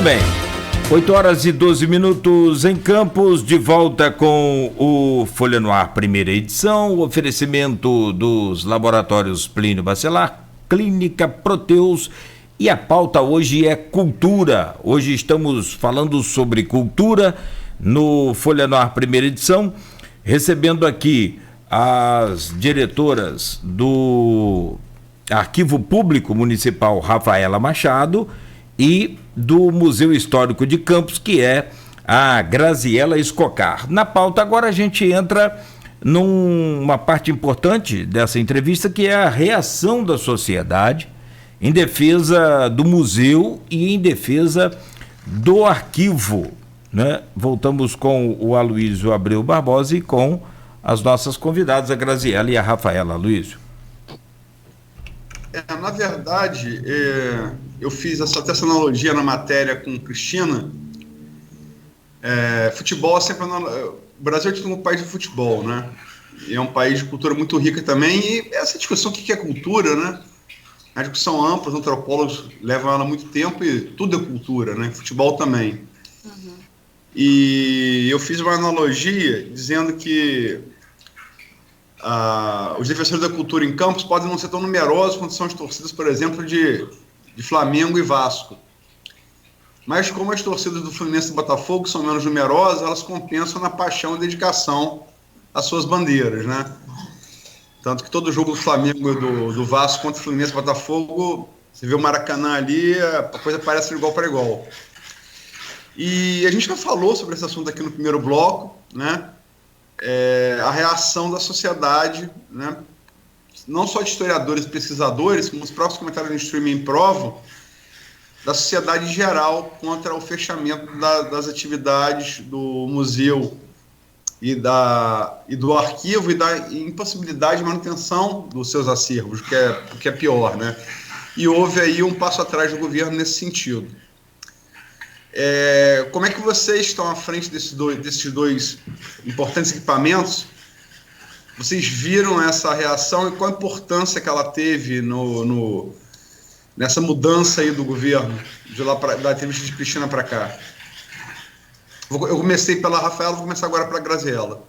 Muito bem, 8 horas e 12 minutos em Campos, de volta com o Folha no Ar, primeira edição, o oferecimento dos laboratórios Plínio Bacelar, Clínica Proteus, e a pauta hoje é cultura. Hoje estamos falando sobre cultura no Folha no Ar, primeira edição, recebendo aqui as diretoras do Arquivo Público Municipal Rafaela Machado e do Museu Histórico de Campos, que é a Graziela Escocar. Na pauta agora a gente entra numa parte importante dessa entrevista, que é a reação da sociedade em defesa do museu e em defesa do arquivo, né? Voltamos com o Aloysio Abreu Barbosa e com as nossas convidadas, a Graziela e a Rafaela. Aloysio. Na verdade, eu fiz até essa analogia na matéria com Cristina. Futebol é sempre... O Brasil é um país de futebol, né? E é um país de cultura muito rica também. E essa discussão, o que é cultura, né? A discussão ampla, os antropólogos levam ela há muito tempo e tudo é cultura, né? Futebol também. Uhum. E eu fiz uma analogia dizendo que os defensores da cultura em Campos podem não ser tão numerosos quanto são as torcidas, por exemplo, de Flamengo e Vasco. Mas como as torcidas do Fluminense e do Botafogo são menos numerosas, elas compensam na paixão e dedicação às suas bandeiras, né? Tanto que todo jogo do Flamengo e do Vasco contra o Fluminense e Botafogo, você vê o Maracanã ali, a coisa parece de igual para igual. E a gente já falou sobre esse assunto aqui no primeiro bloco, né? A reação da sociedade, né? Não só de historiadores e pesquisadores, como os próprios comentários no streaming provam, da sociedade em geral contra o fechamento das atividades do museu e do arquivo e da impossibilidade de manutenção dos seus acervos, o que é pior, né? E houve aí um passo atrás do governo nesse sentido. Como é que vocês estão à frente desses dois importantes equipamentos? Vocês viram essa reação e qual a importância que ela teve nessa mudança aí do governo, da entrevista de Cristina para cá? Eu comecei pela Rafaela, vou começar agora pela Graziela.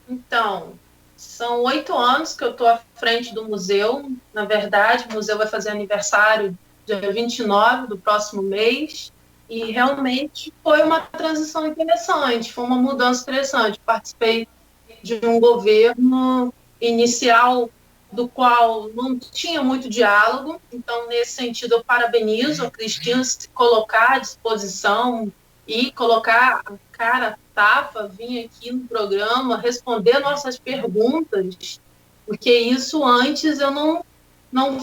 Então, são 8 anos que eu estou à frente do museu. Na verdade, o museu vai fazer aniversário dia 29 do próximo mês, e realmente foi uma transição interessante, foi uma mudança interessante. Participei de um governo inicial do qual não tinha muito diálogo, então nesse sentido eu parabenizo a Cristina se colocar à disposição e colocar a cara a tapa, vir aqui no programa, responder nossas perguntas, porque isso antes eu não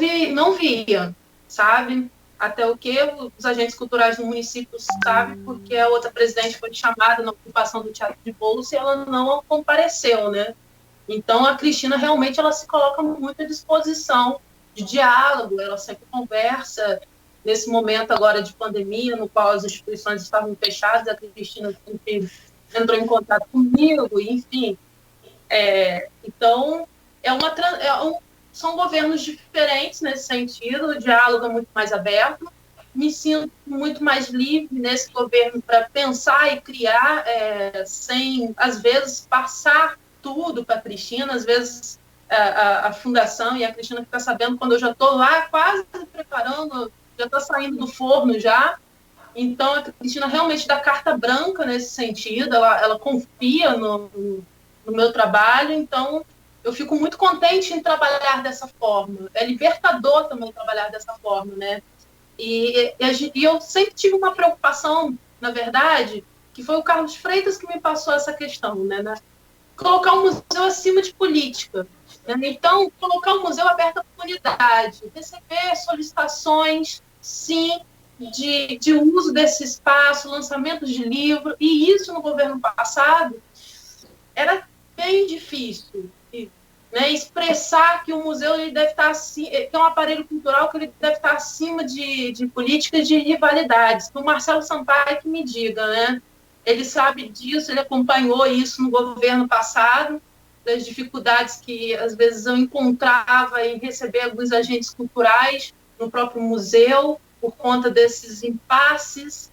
via, sabe? Até o que os agentes culturais do município sabem, porque a outra presidente foi chamada na ocupação do Teatro de Bolsa e ela não compareceu, né? Então, a Cristina realmente ela se coloca muito à disposição de diálogo, ela sempre conversa. Nesse momento agora de pandemia, no qual as instituições estavam fechadas, a Cristina sempre entrou em contato comigo, enfim. Então, são governos diferentes nesse sentido, o diálogo é muito mais aberto, me sinto muito mais livre nesse governo para pensar e criar, sem, às vezes, passar tudo para a Cristina, às vezes a fundação e a Cristina fica sabendo quando eu já estou lá quase preparando, já está saindo do forno já. Então a Cristina realmente dá carta branca nesse sentido, ela confia no meu trabalho, então eu fico muito contente em trabalhar dessa forma. É libertador também trabalhar dessa forma, né? E eu sempre tive uma preocupação, na verdade, que foi o Carlos Freitas que me passou essa questão, né? Colocar o museu acima de política. Né? Então, colocar o museu aberto à comunidade, receber solicitações, sim, de uso desse espaço, lançamentos de livro, e isso no governo passado era bem difícil. Né, expressar que o museu ele deve estar tem um aparelho cultural que ele deve estar acima de políticas de rivalidades. O Marcelo Sampaio que me diga, né? Ele sabe disso, ele acompanhou isso no governo passado, das dificuldades que às vezes eu encontrava em receber alguns agentes culturais no próprio museu, por conta desses impasses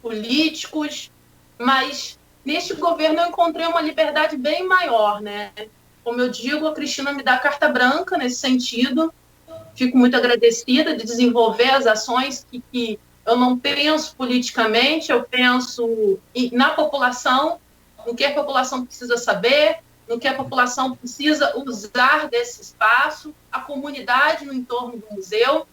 políticos, mas neste governo eu encontrei uma liberdade bem maior, né? Como eu digo, a Cristina me dá carta branca nesse sentido. Fico muito agradecida de desenvolver as ações que eu não penso politicamente, eu penso na população, no que a população precisa saber, no que a população precisa usar desse espaço, a comunidade no entorno do museu,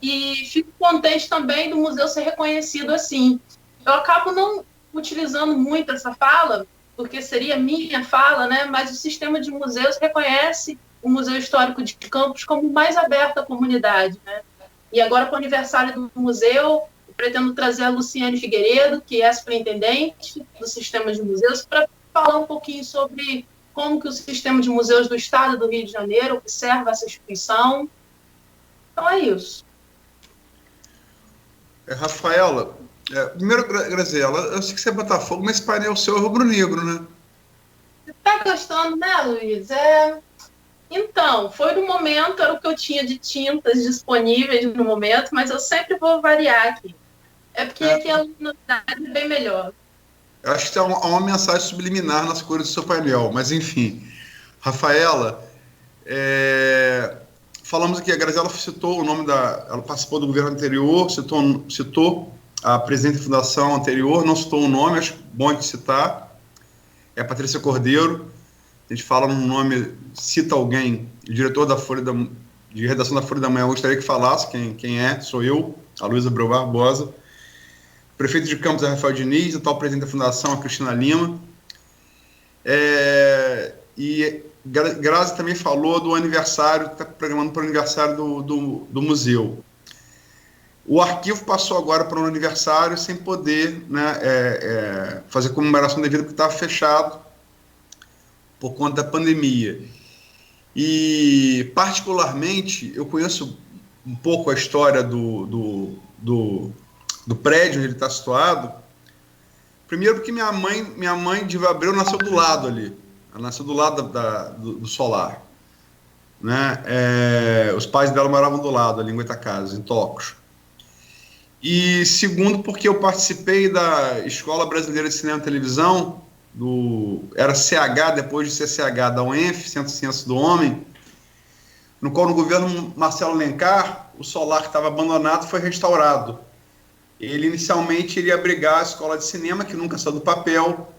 e fico contente também do museu ser reconhecido assim. Eu acabo não utilizando muito essa fala, porque seria minha fala, né? Mas o sistema de museus reconhece o Museu Histórico de Campos como mais aberto à comunidade, né? E agora, com o aniversário do museu, eu pretendo trazer a Luciane Figueiredo, que é a superintendente do sistema de museus, para falar um pouquinho sobre como que o sistema de museus do Estado do Rio de Janeiro observa essa instituição. Então, é isso. Rafaela, primeiro, Graziela, eu sei que você é Botafogo, mas esse painel seu é rubro-negro, né? Você está gostando, né, Luiz? Então, foi no momento, era o que eu tinha de tintas disponíveis no momento, mas eu sempre vou variar aqui. É porque aqui a luminosidade é bem melhor. Eu acho que há uma mensagem subliminar nas cores do seu painel, mas enfim. Rafaela, falamos aqui, a Graziela citou o nome ela participou do governo anterior, citou a presidente da fundação anterior, não citou o nome, acho bom de citar, é a Patrícia Cordeiro. A gente fala num nome, cita alguém, o diretor de redação da Folha da Manhã, eu gostaria que falasse quem é, sou eu, a Luísa Abreu Barbosa. O prefeito de Campos é Rafael Diniz, o atual presidente da fundação, a Cristina Lima. E Grazi também falou do aniversário, está programando para o aniversário do museu. O arquivo passou agora para um aniversário sem poder, né, fazer comemoração devida, porque estava fechado por conta da pandemia. E, particularmente, eu conheço um pouco a história do prédio onde ele está situado. Primeiro porque minha mãe, Diva Abreu, nasceu do lado ali. Ela nasceu do lado do solar. Né? Os pais dela moravam do lado, ali em Goitacazes, em Tocos. E segundo porque eu participei da Escola Brasileira de Cinema e Televisão, era CH, depois de CCH, da UENF, Centro de Ciências do Homem, no qual, no governo Marcelo Alencar, o solar que estava abandonado foi restaurado. Ele, inicialmente, iria abrigar a escola de cinema, que nunca saiu do papel,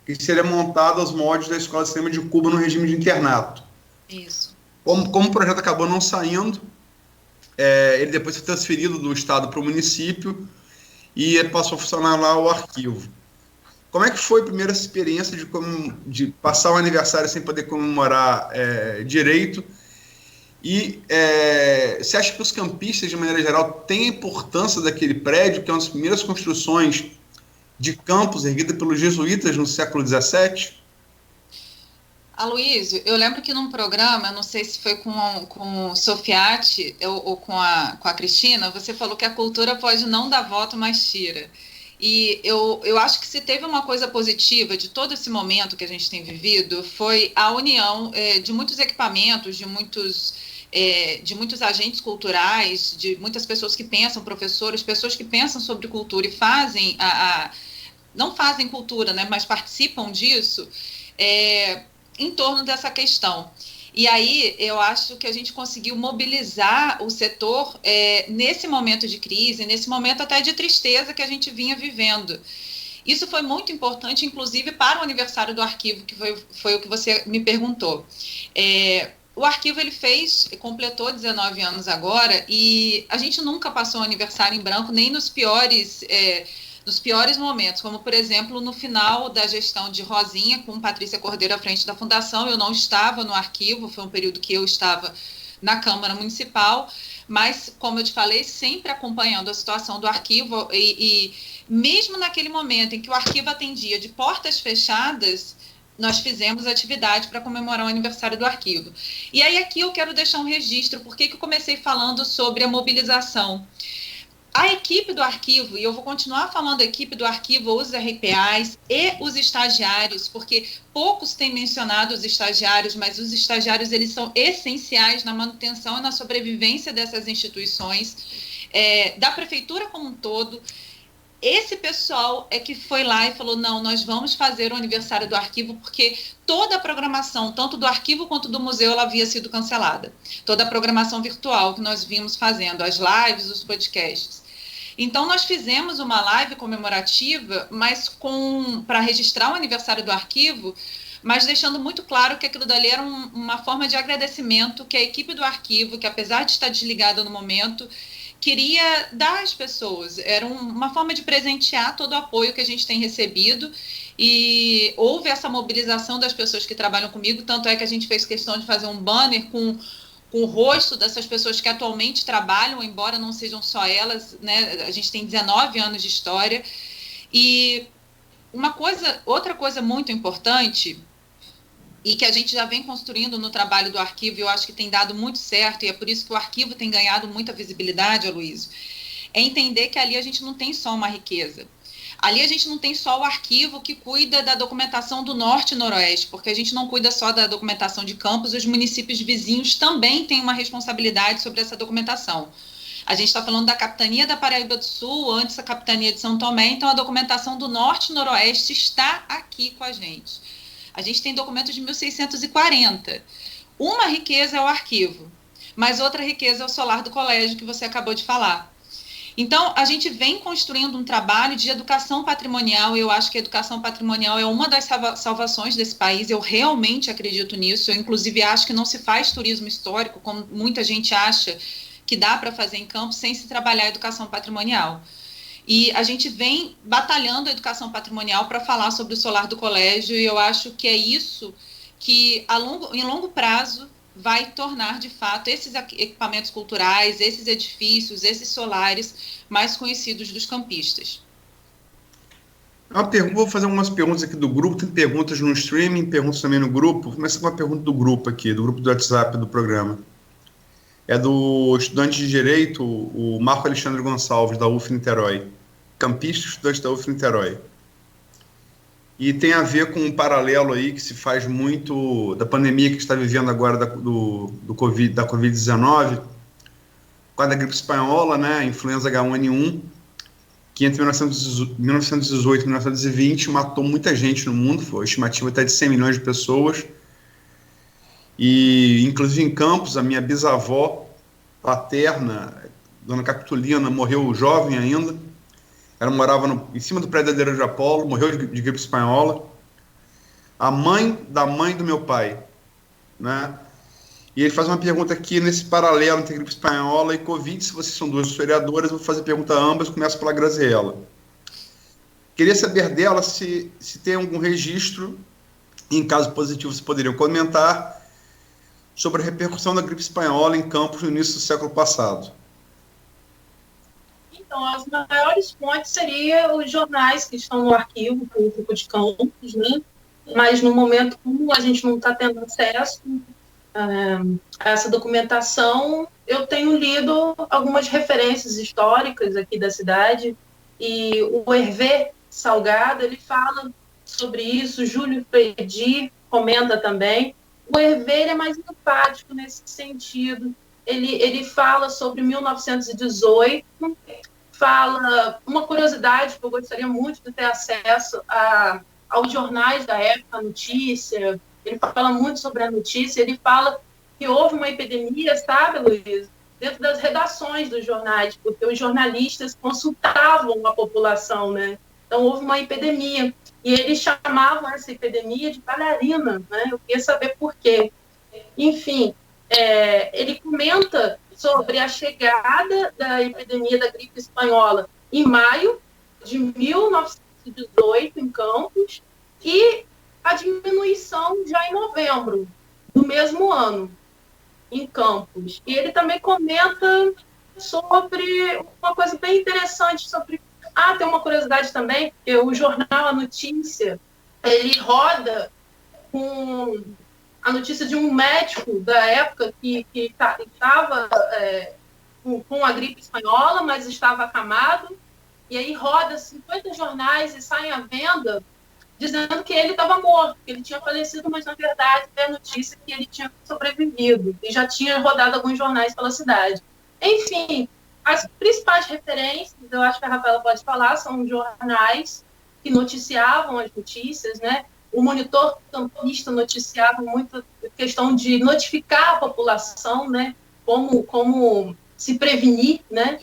que seria montada aos moldes da Escola de Cinema de Cuba no regime de internato. Isso. Como o projeto acabou não saindo, ele depois foi transferido do Estado para o município e passou a funcionar lá o arquivo. Como é que foi a primeira experiência de passar o aniversário sem poder comemorar direito? E você acha que os campistas, de maneira geral, têm a importância daquele prédio, que é uma das primeiras construções de campos erguida pelos jesuítas no século XVII? Aloysio, eu lembro que num programa, não sei se foi com o Sofiati ou com a Cristina, você falou que a cultura pode não dar voto, mas tira. E eu acho que se teve uma coisa positiva de todo esse momento que a gente tem vivido, foi a união de muitos equipamentos, de muitos agentes culturais, de muitas pessoas que pensam, professores, pessoas que pensam sobre cultura e fazem, não fazem cultura, né, mas participam disso, em torno dessa questão. E aí eu acho que a gente conseguiu mobilizar o setor nesse momento de crise, nesse momento até de tristeza que a gente vinha vivendo. Isso foi muito importante, inclusive, para o aniversário do arquivo, que foi o que você me perguntou. O arquivo completou 19 anos agora, e a gente nunca passou um aniversário em branco, nem nos piores momentos, como, por exemplo, no final da gestão de Rosinha, com Patrícia Cordeiro à frente da fundação. Eu não estava no arquivo, foi um período que eu estava na Câmara Municipal, mas, como eu te falei, sempre acompanhando a situação do arquivo, e mesmo naquele momento em que o arquivo atendia de portas fechadas, nós fizemos atividade para comemorar o aniversário do arquivo. E aí aqui eu quero deixar um registro, porque que eu comecei falando sobre a mobilização. A equipe do arquivo, e eu vou continuar falando da equipe do arquivo, os RPAs e os estagiários, porque poucos têm mencionado os estagiários, mas os estagiários, eles são essenciais na manutenção e na sobrevivência dessas instituições. da prefeitura como um todo. Esse pessoal é que foi lá e falou, não, nós vamos fazer o aniversário do arquivo, porque toda a programação, tanto do arquivo quanto do museu, ela havia sido cancelada. Toda a programação virtual que nós vimos fazendo, as lives, os podcasts. Então, nós fizemos uma live comemorativa, mas para registrar o aniversário do arquivo, mas deixando muito claro que aquilo dali era uma forma de agradecimento que a equipe do arquivo, que apesar de estar desligada no momento, queria dar às pessoas. Era uma forma de presentear todo o apoio que a gente tem recebido, e houve essa mobilização das pessoas que trabalham comigo, tanto é que a gente fez questão de fazer um banner com o rosto dessas pessoas que atualmente trabalham, embora não sejam só elas, né? A gente tem 19 anos de história. E outra coisa muito importante, e que a gente já vem construindo no trabalho do arquivo, e eu acho que tem dado muito certo, e é por isso que o arquivo tem ganhado muita visibilidade, Aloysio, é entender que ali a gente não tem só uma riqueza. Ali a gente não tem só o arquivo que cuida da documentação do Norte e Noroeste, porque a gente não cuida só da documentação de Campos, os municípios vizinhos também têm uma responsabilidade sobre essa documentação. A gente está falando da Capitania da Paraíba do Sul, antes a Capitania de São Tomé, então a documentação do Norte e Noroeste está aqui com a gente. A gente tem documentos de 1640. Uma riqueza é o arquivo, mas outra riqueza é o solar do colégio, que você acabou de falar. Então, a gente vem construindo um trabalho de educação patrimonial, e eu acho que a educação patrimonial é uma das salvações desse país, eu realmente acredito nisso, eu inclusive acho que não se faz turismo histórico, como muita gente acha que dá para fazer em Campos, sem se trabalhar a educação patrimonial. E a gente vem batalhando a educação patrimonial para falar sobre o solar do colégio, e eu acho que é isso que, em longo prazo, vai tornar, de fato, esses equipamentos culturais, esses edifícios, esses solares mais conhecidos dos campistas. Vou fazer algumas perguntas aqui do grupo, tem perguntas no streaming, perguntas também no grupo. Começa com uma pergunta do grupo aqui, do grupo do WhatsApp do programa. É do estudante de Direito, o Marco Alexandre Gonçalves, da UF Niterói. Campista, estudante da UF Niterói. E tem a ver com um paralelo aí que se faz muito da pandemia que está vivendo agora da Covid-19, com a da gripe espanhola, né, influenza H1N1, que entre 1918 e 1920 matou muita gente no mundo, foi estimativa até de 100 milhões de pessoas. E, inclusive, em Campos, a minha bisavó paterna, Dona Capitolina, morreu jovem ainda. Ela morava em cima do prédio da Ilha de Apolo, morreu de gripe espanhola. A mãe da mãe do meu pai, né? E ele faz uma pergunta aqui nesse paralelo entre gripe espanhola e Covid. Se vocês são duas historiadoras, eu vou fazer pergunta a ambas. Começo pela Graziella. Queria saber dela se tem algum registro, em caso positivo, se poderiam comentar, sobre a repercussão da gripe espanhola em Campos no início do século passado. Então, as maiores fontes seriam os jornais que estão no arquivo público de Campos, né? Mas no momento, como a gente não está tendo acesso a essa documentação, eu tenho lido algumas referências históricas aqui da cidade, e o Hervé Salgado, ele fala sobre isso, Júlio Fredi comenta também. O Hervé é mais empático nesse sentido. Ele fala sobre 1918, fala uma curiosidade que eu gostaria muito de ter acesso aos jornais da época, a notícia. Ele fala muito sobre a notícia, ele fala que houve uma epidemia, sabe, Luiz, dentro das redações dos jornais, porque os jornalistas consultavam a população, né? Então houve uma epidemia, e eles chamavam essa epidemia de bailarina, né? Eu queria saber por quê. Enfim, ele comenta sobre a chegada da epidemia da gripe espanhola em maio de 1918 em Campos, e a diminuição já em novembro do mesmo ano em Campos. E ele também comenta sobre uma coisa bem interessante sobre... tem uma curiosidade também, que o jornal A Notícia, ele roda com a notícia de um médico da época que estava com a gripe espanhola, mas estava acamado, e aí roda 50 jornais e saem à venda dizendo que ele estava morto, que ele tinha falecido, mas na verdade é a notícia que ele tinha sobrevivido, e já tinha rodado alguns jornais pela cidade. Enfim, As principais referências, eu acho que a Rafaela pode falar, são jornais que noticiavam as notícias, né? O Monitor Campista noticiava muito a questão de notificar a população, né? Como se prevenir, né?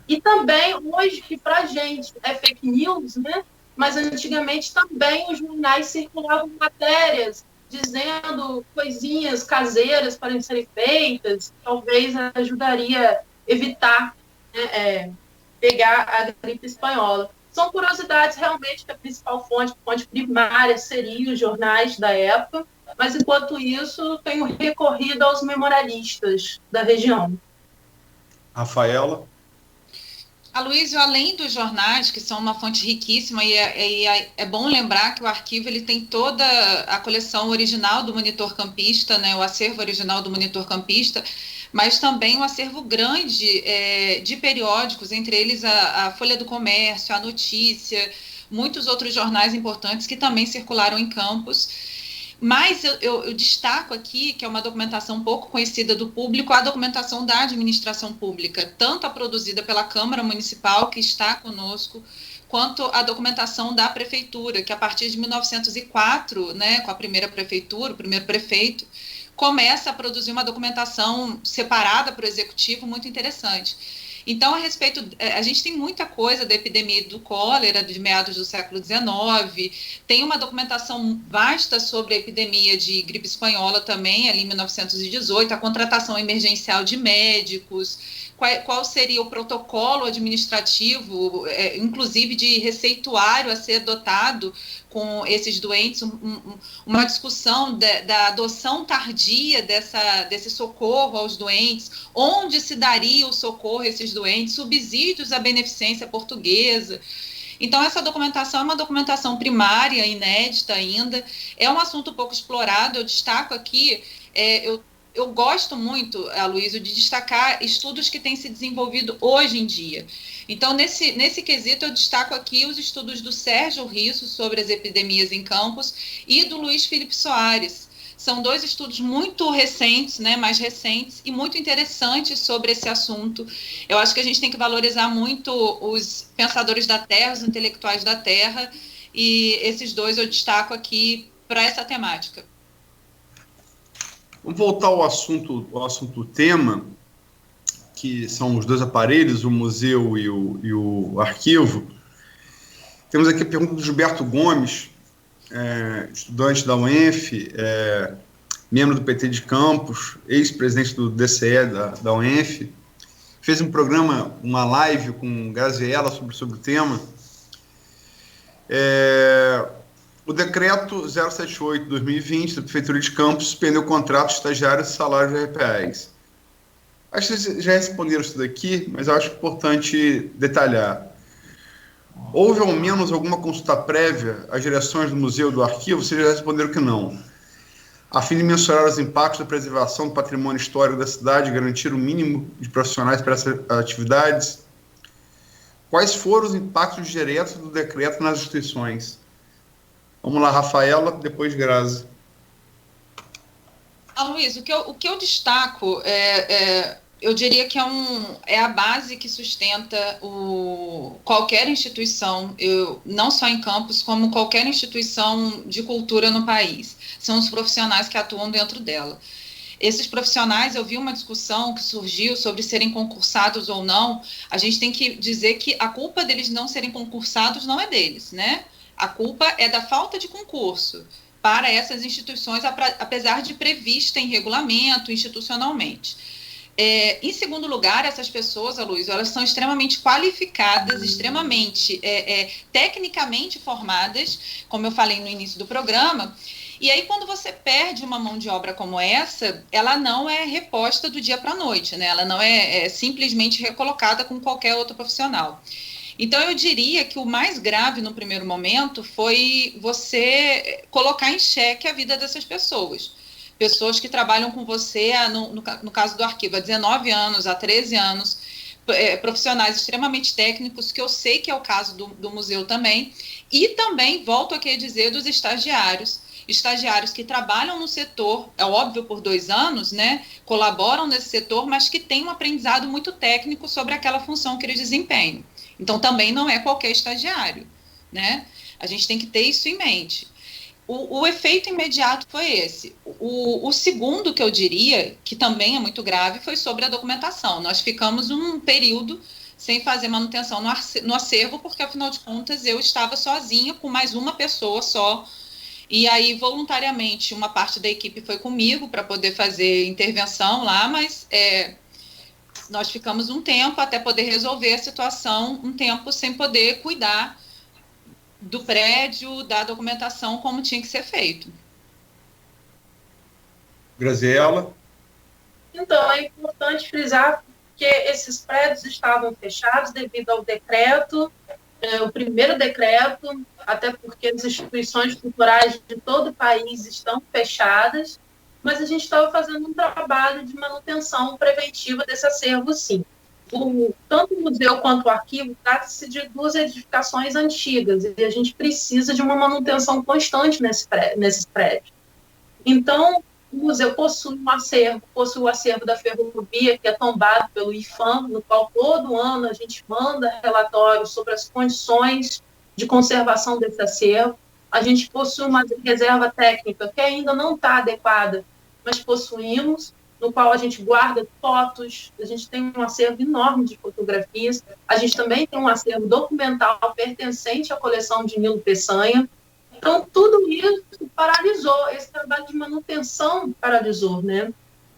E também, hoje, que para a gente é fake news, né? Mas antigamente também os jornais circulavam matérias dizendo coisinhas caseiras para serem feitas, talvez ajudaria a evitar, né, pegar a gripe espanhola. São curiosidades, realmente, que a principal fonte primária seria os jornais da época, mas, enquanto isso, tenho recorrido aos memorialistas da região. Rafaela? Aloysio, além dos jornais, que são uma fonte riquíssima, e é bom lembrar que o arquivo ele tem toda a coleção original do Monitor Campista, né, o acervo original do Monitor Campista, mas também um acervo grande de periódicos, entre eles a Folha do Comércio, a Notícia, muitos outros jornais importantes que também circularam em Campos. Mas eu destaco aqui, que é uma documentação pouco conhecida do público, a documentação da administração pública, tanto a produzida pela Câmara Municipal, que está conosco, quanto a documentação da Prefeitura, que a partir de 1904, né, com a primeira prefeitura, o primeiro prefeito, começa a produzir uma documentação separada para o Executivo muito interessante. Então, a gente tem muita coisa da epidemia do cólera de meados do século XIX, tem uma documentação vasta sobre a epidemia de gripe espanhola também, ali em 1918, a contratação emergencial de médicos, qual seria o protocolo administrativo, inclusive de receituário a ser adotado com esses doentes, uma discussão da adoção tardia desse socorro aos doentes, onde se daria o socorro a esses doentes, subsídios à beneficência portuguesa. Então, essa documentação é uma documentação primária, inédita ainda, é um assunto pouco explorado. Eu destaco aqui, eu gosto muito, Aloysio, de destacar estudos que têm se desenvolvido hoje em dia. Então, nesse quesito, eu destaco aqui os estudos do Sérgio Risso sobre as epidemias em Campos e do Luiz Felipe Soares. São dois estudos muito recentes, né, mais recentes, e muito interessantes sobre esse assunto. Eu acho que a gente tem que valorizar muito os pensadores da terra, os intelectuais da terra, e esses dois eu destaco aqui para essa temática. Vamos voltar ao assunto tema, que são os dois aparelhos, o museu e o arquivo. Temos aqui a pergunta do Gilberto Gomes, estudante da UENF, membro do PT de Campos, ex-presidente do DCE da UENF. Fez um programa, uma live com Graziella sobre o tema. O decreto 078/2020 da Prefeitura de Campos suspendeu o contrato de estagiários e salários de RPAs. Acho que vocês já responderam isso daqui, mas eu acho importante detalhar. Houve ao menos alguma consulta prévia às direções do museu e do arquivo? Vocês já responderam que não. A fim de mensurar os impactos da preservação do patrimônio histórico da cidade e garantir o mínimo de profissionais para essas atividades, quais foram os impactos diretos do decreto nas instituições? Vamos lá, Rafaela, depois Grazi. Luiz, o que eu destaco eu diria que é a base que sustenta qualquer instituição, não só em Campos, como qualquer instituição de cultura no país. São os profissionais que atuam dentro dela. Esses profissionais, eu vi uma discussão que surgiu sobre serem concursados ou não. A gente tem que dizer que a culpa deles não serem concursados não é deles, né? A culpa é da falta de concurso para essas instituições, apesar de prevista em regulamento, institucionalmente. Em segundo lugar, essas pessoas, Aloysio, elas são extremamente qualificadas, extremamente tecnicamente formadas, como eu falei no início do programa. E aí, quando você perde uma mão de obra como essa, ela não é reposta do dia para a noite, né? Ela não é simplesmente recolocada com qualquer outro profissional. Então, eu diria que o mais grave no primeiro momento foi você colocar em xeque a vida dessas pessoas. Pessoas que trabalham com você, no caso do arquivo, há 19 anos, há 13 anos, profissionais extremamente técnicos, que eu sei que é o caso do museu também, e também, volto aqui a dizer, dos estagiários que trabalham no setor, é óbvio, por 2 anos, né, colaboram nesse setor, mas que têm um aprendizado muito técnico sobre aquela função que eles desempenham. Então, também não é qualquer estagiário, né? A gente tem que ter isso em mente. O efeito imediato foi esse. O segundo, que eu diria, que também é muito grave, foi sobre a documentação. Nós ficamos um período sem fazer manutenção no acervo, porque, afinal de contas, eu estava sozinha, com mais uma pessoa só. E aí, voluntariamente, uma parte da equipe foi comigo para poder fazer intervenção lá, mas nós ficamos um tempo até poder resolver a situação, um tempo sem poder cuidar do prédio, da documentação, como tinha que ser feito. Graziela? Então, é importante frisar que esses prédios estavam fechados devido ao decreto, o primeiro decreto, até porque as instituições culturais de todo o país estão fechadas, mas a gente estava fazendo um trabalho de manutenção preventiva desse acervo, sim. Tanto o museu quanto o arquivo trata-se de 2 edificações antigas, e a gente precisa de uma manutenção constante nesses prédios. Então, o museu possui o acervo da ferrovia, que é tombado pelo IFAM, no qual todo ano a gente manda relatórios sobre as condições de conservação desse acervo. A gente possui uma reserva técnica que ainda não está adequada, mas possuímos, no qual a gente guarda fotos, a gente tem um acervo enorme de fotografias, a gente também tem um acervo documental pertencente à coleção de Nilo Peçanha. Então, tudo isso paralisou, esse trabalho de manutenção paralisou, né?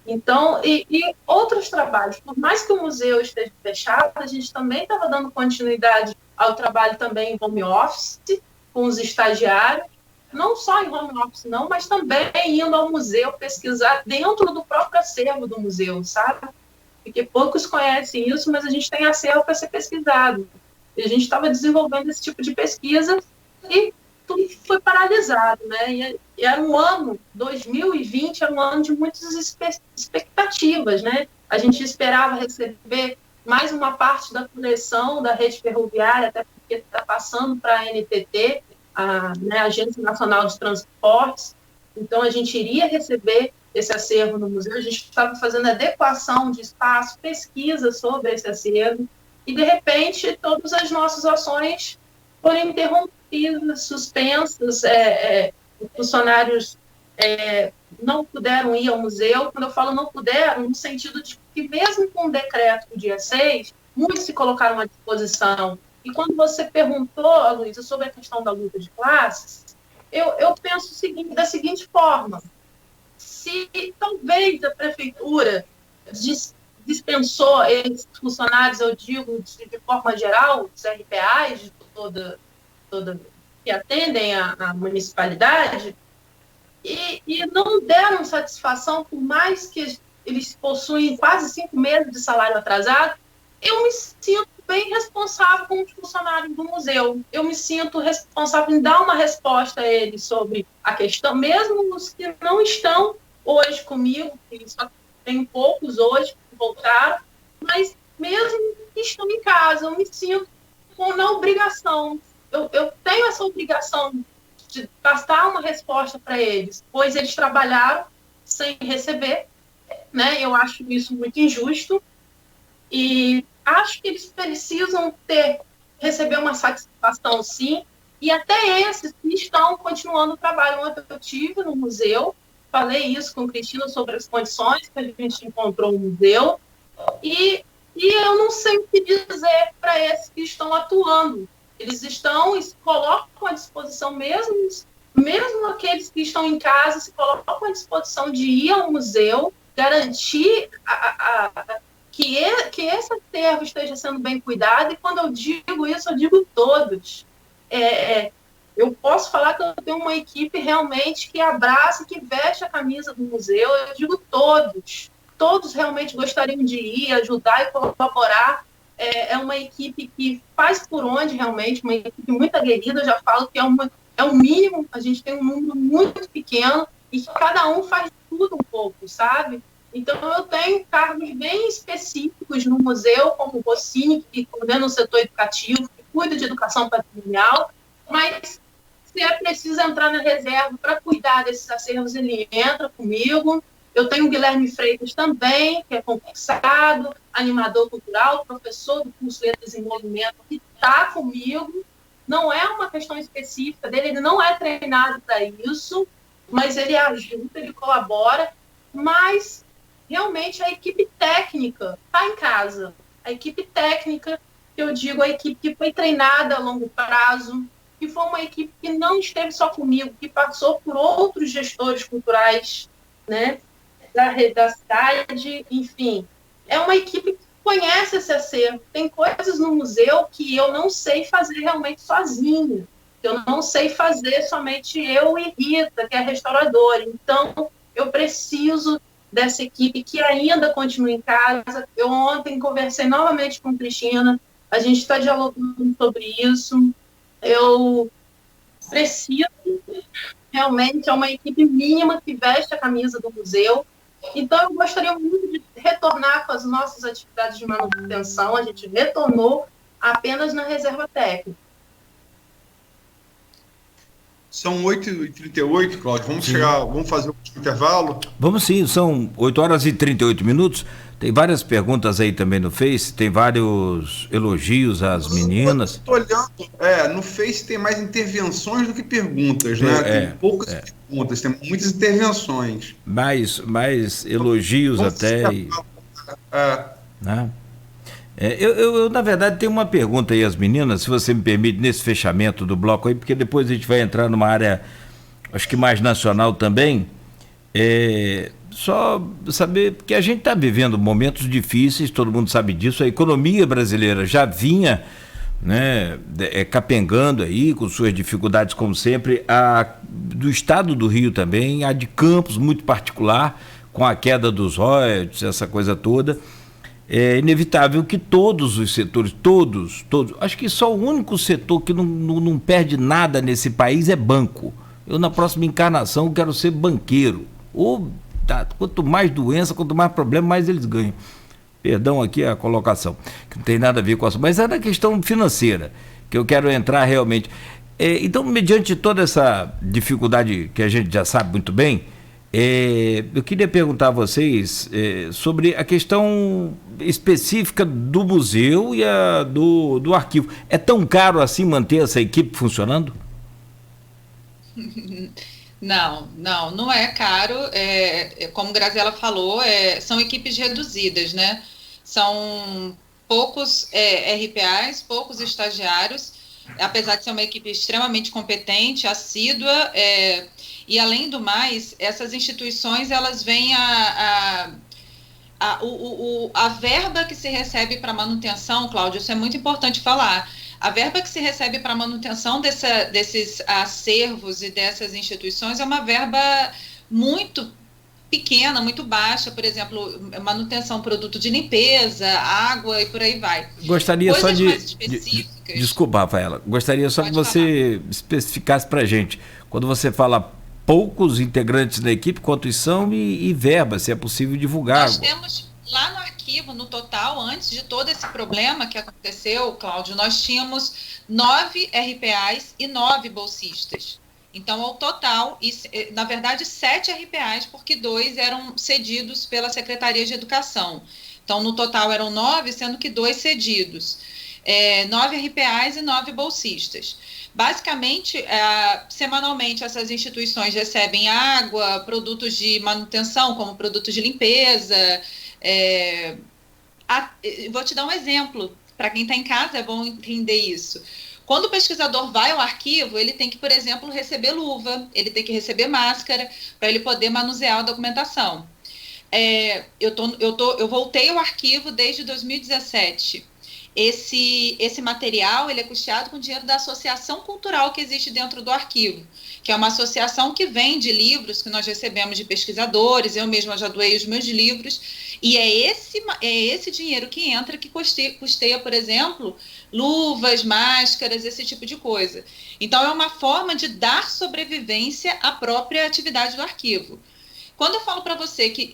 Então, e outros trabalhos, por mais que o museu esteja fechado, a gente também estava dando continuidade ao trabalho também em home office, com os estagiários, não só em home office, não, mas também indo ao museu pesquisar dentro do próprio acervo do museu, sabe? Porque poucos conhecem isso, mas a gente tem acervo para ser pesquisado. E a gente estava desenvolvendo esse tipo de pesquisa e tudo foi paralisado, né? E era um ano, 2020, era um ano de muitas expectativas, né? A gente esperava receber mais uma parte da coleção da rede ferroviária, até porque está passando para a NTT, né, Agência Nacional de Transportes. Então, a gente iria receber esse acervo no museu, a gente estava fazendo adequação de espaço, pesquisa sobre esse acervo, e, de repente, todas as nossas ações foram interrompidas, suspensas, os funcionários não puderam ir ao museu. Quando eu falo não puderam, no sentido de que, mesmo com o decreto do dia 6, muitos se colocaram à disposição. E quando você perguntou, Luísa, sobre a questão da luta de classes, eu penso da seguinte forma: se talvez a prefeitura dispensou esses funcionários, eu digo de forma geral, os RPAs de toda que atendem a municipalidade, e não deram satisfação, por mais que eles possuem quase 5 meses de salário atrasado, eu me sinto bem responsável como funcionário do museu. Eu me sinto responsável em dar uma resposta a eles sobre a questão, mesmo os que não estão hoje comigo, que só tem poucos hoje que voltaram, mas mesmo que estão em casa, eu me sinto na obrigação. Eu tenho essa obrigação de passar uma resposta para eles, pois eles trabalharam sem receber, né? Eu acho isso muito injusto e acho que eles precisam receber uma satisfação, sim, e até esses que estão continuando o trabalho. Ontem eu tive no museu, falei isso com Cristina sobre as condições que a gente encontrou no museu, e eu não sei o que dizer para esses que estão atuando. Eles se colocam à disposição, mesmo aqueles que estão em casa, se colocam à disposição de ir ao museu, garantir que esse acervo esteja sendo bem cuidado. E quando eu digo isso, eu digo todos. Eu posso falar que eu tenho uma equipe realmente que abraça, que veste a camisa do museu. Eu digo todos. Todos realmente gostariam de ir, ajudar e colaborar. É uma equipe que faz por onde, realmente, uma equipe muito aguerrida. Eu já falo que é o mínimo. A gente tem um número muito pequeno e que cada um faz tudo um pouco, sabe? Então, eu tenho cargos bem específicos no museu, como o Rossini, que coordena o setor educativo, que cuida de educação patrimonial, mas se é preciso entrar na reserva para cuidar desses acervos, ele entra comigo. Eu tenho o Guilherme Freitas também, que é concursado, animador cultural, professor do curso de Desenvolvimento, que está comigo. Não é uma questão específica dele, ele não é treinado para isso, mas ele ajuda, ele colabora, mas realmente a equipe técnica está em casa. A equipe técnica, eu digo, a equipe que foi treinada a longo prazo, que foi uma equipe que não esteve só comigo, que passou por outros gestores culturais, né, da cidade, enfim. É uma equipe que conhece esse acervo. Tem coisas no museu que eu não sei fazer realmente sozinha, que eu não sei fazer somente eu e Rita, que é restauradora. Então, eu preciso dessa equipe que ainda continua em casa. Eu ontem conversei novamente com a Cristina, a gente está dialogando sobre isso. Eu preciso, realmente, é uma equipe mínima que veste a camisa do museu. Então, eu gostaria muito de retornar com as nossas atividades de manutenção. A gente retornou apenas na reserva técnica. São 8h38, Cláudio. Vamos fazer o intervalo? Vamos sim, são 8h38. Tem várias perguntas aí também no Face, tem vários elogios às meninas. Estou olhando, no Face tem mais intervenções do que perguntas, né? Tem poucas perguntas, tem muitas intervenções. Mais elogios até. Né? Eu, na verdade, tenho uma pergunta aí às meninas, se você me permite, nesse fechamento do bloco aí, porque depois a gente vai entrar numa área, acho que mais nacional também. Só saber, porque a gente está vivendo momentos difíceis, todo mundo sabe disso, a economia brasileira já vinha, né, capengando aí, com suas dificuldades como sempre, a do estado do Rio também, a de Campos, muito particular, com a queda dos royalties, essa coisa toda. É inevitável que todos os setores, todos, acho que só o único setor que não perde nada nesse país é banco. Eu, na próxima encarnação, quero ser banqueiro. Quanto mais doença, quanto mais problema, mais eles ganham. Perdão aqui a colocação, que não tem nada a ver com a sua, mas é da questão financeira, que eu quero entrar realmente. Então, mediante toda essa dificuldade que a gente já sabe muito bem, eu queria perguntar a vocês sobre a questão específica do museu e do arquivo. É tão caro assim manter essa equipe funcionando? Não é caro. Como Graziela falou, são equipes reduzidas, né? São poucos RPAs, poucos estagiários, apesar de ser uma equipe extremamente competente, assídua, e além do mais, essas instituições, elas vêm a verba que se recebe para manutenção, Cláudio, isso é muito importante falar. A verba que se recebe para manutenção desses acervos e dessas instituições é uma verba muito pequena, muito baixa, por exemplo, manutenção, produto de limpeza, água e por aí vai. Gostaria Coisas só mais específicas. Desculpa, Rafaela, gostaria só que você especificasse para a gente, quando você fala poucos integrantes da equipe, quantos são e verba, se é possível divulgar. Nós temos lá no arquivo, no total, antes de todo esse problema que aconteceu, Cláudio, nós tínhamos 9 RPAs e 9 bolsistas. Então, ao total, na verdade, 7 RPAs, porque 2 eram cedidos pela Secretaria de Educação. Então, no total eram 9, sendo que 2 cedidos. 9 RPAs e 9 bolsistas. Basicamente, semanalmente, essas instituições recebem água, produtos de manutenção, como produtos de limpeza. Vou te dar um exemplo, para quem está em casa é bom entender isso. Quando o pesquisador vai ao arquivo, ele tem que, por exemplo, receber luva, ele tem que receber máscara, para ele poder manusear a documentação. Eu voltei ao arquivo desde 2017. Esse material ele é custeado com dinheiro da associação cultural que existe dentro do arquivo, que é uma associação que vende livros que nós recebemos de pesquisadores, eu mesma já doei os meus livros, e é esse dinheiro que entra que custeia, por exemplo, luvas, máscaras, esse tipo de coisa. Então, é uma forma de dar sobrevivência à própria atividade do arquivo. Quando eu falo para você que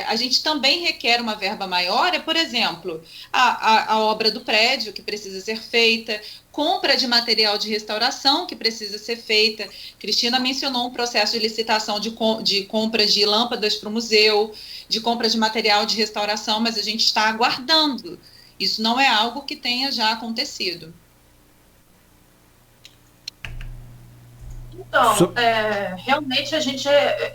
a gente também requer uma verba maior, por exemplo, a obra do prédio que precisa ser feita, compra de material de restauração que precisa ser feita. Cristina mencionou um processo de licitação de compra de lâmpadas para o museu, de compra de material de restauração, mas a gente está aguardando. Isso não é algo que tenha já acontecido. Então, realmente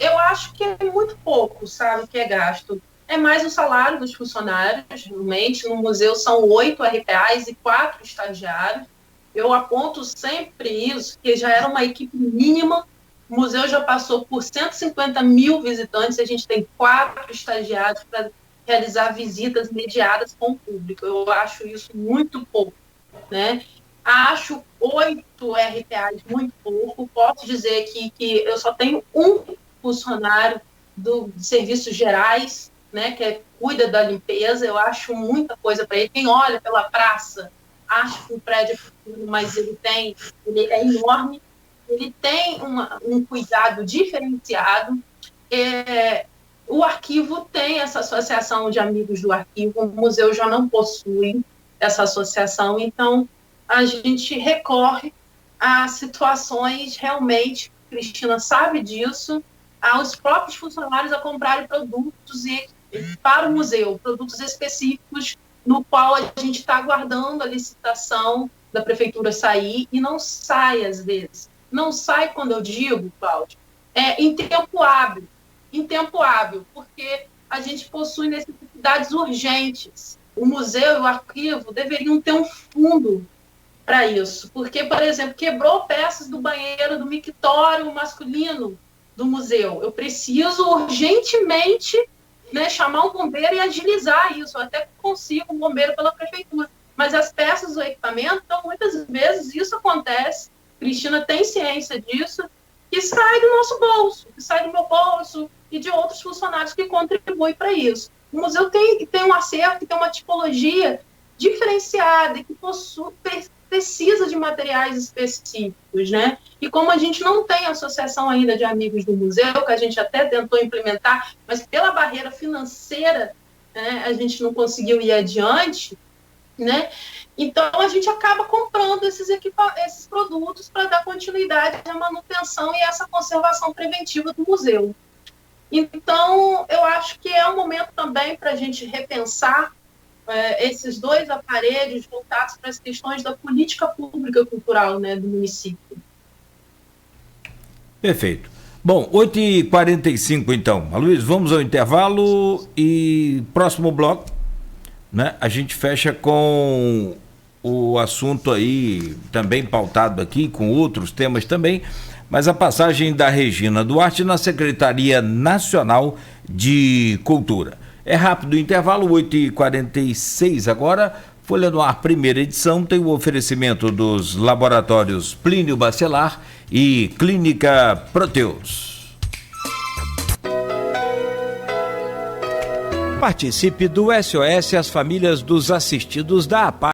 eu acho que é muito pouco, sabe, que é gasto. É mais o salário dos funcionários, realmente. No museu são 8 RPAs e 4 estagiários. Eu aponto sempre isso, que já era uma equipe mínima. O museu já passou por 150 mil visitantes, a gente tem 4 estagiários para realizar visitas mediadas com o público. Eu acho isso muito pouco, né? Acho 8 RPAs muito pouco. Posso dizer que eu só tenho um funcionário de serviços gerais, né, que cuida da limpeza. Eu acho muita coisa para ele. Quem olha pela praça acha que o prédio é pequeno, mas ele é enorme. Ele tem um cuidado diferenciado. O arquivo tem essa associação de amigos do arquivo. O museu já não possui essa associação, então a gente recorre a situações realmente, Cristina sabe disso, aos próprios funcionários a comprarem produtos para o museu, produtos específicos, no qual a gente está aguardando a licitação da prefeitura sair, e não sai às vezes. Não sai, quando eu digo, Cláudio, em tempo hábil, porque a gente possui necessidades urgentes. O museu e o arquivo deveriam ter um fundo para isso, porque, por exemplo, quebrou peças do banheiro do mictório masculino do museu. Eu preciso urgentemente, né, chamar um bombeiro e agilizar isso. Eu até consigo um bombeiro pela prefeitura, mas as peças do equipamento, então, muitas vezes isso acontece, Cristina tem ciência disso, que sai do nosso bolso, que sai do meu bolso e de outros funcionários que contribuem para isso. O museu tem um acervo, que tem uma tipologia diferenciada e que precisa de materiais específicos, né? E como a gente não tem associação ainda de amigos do museu, que a gente até tentou implementar, mas pela barreira financeira, né, a gente não conseguiu ir adiante, né? Então a gente acaba comprando esses produtos para dar continuidade à manutenção e essa conservação preventiva do museu. Então eu acho que é um momento também para a gente repensar esses dois aparelhos voltados para as questões da política pública cultural, né, do município. Perfeito. Bom, 8h45 então. Luiz, vamos ao intervalo e próximo bloco, né, a gente fecha com o assunto aí também pautado aqui, com outros temas também, mas a passagem da Regina Duarte na Secretaria Nacional de Cultura. É rápido o intervalo, 8h46 agora. Folha no Ar, primeira edição, tem o oferecimento dos laboratórios Plínio Bacelar e Clínica Proteus. Participe do SOS As Famílias dos Assistidos da APA.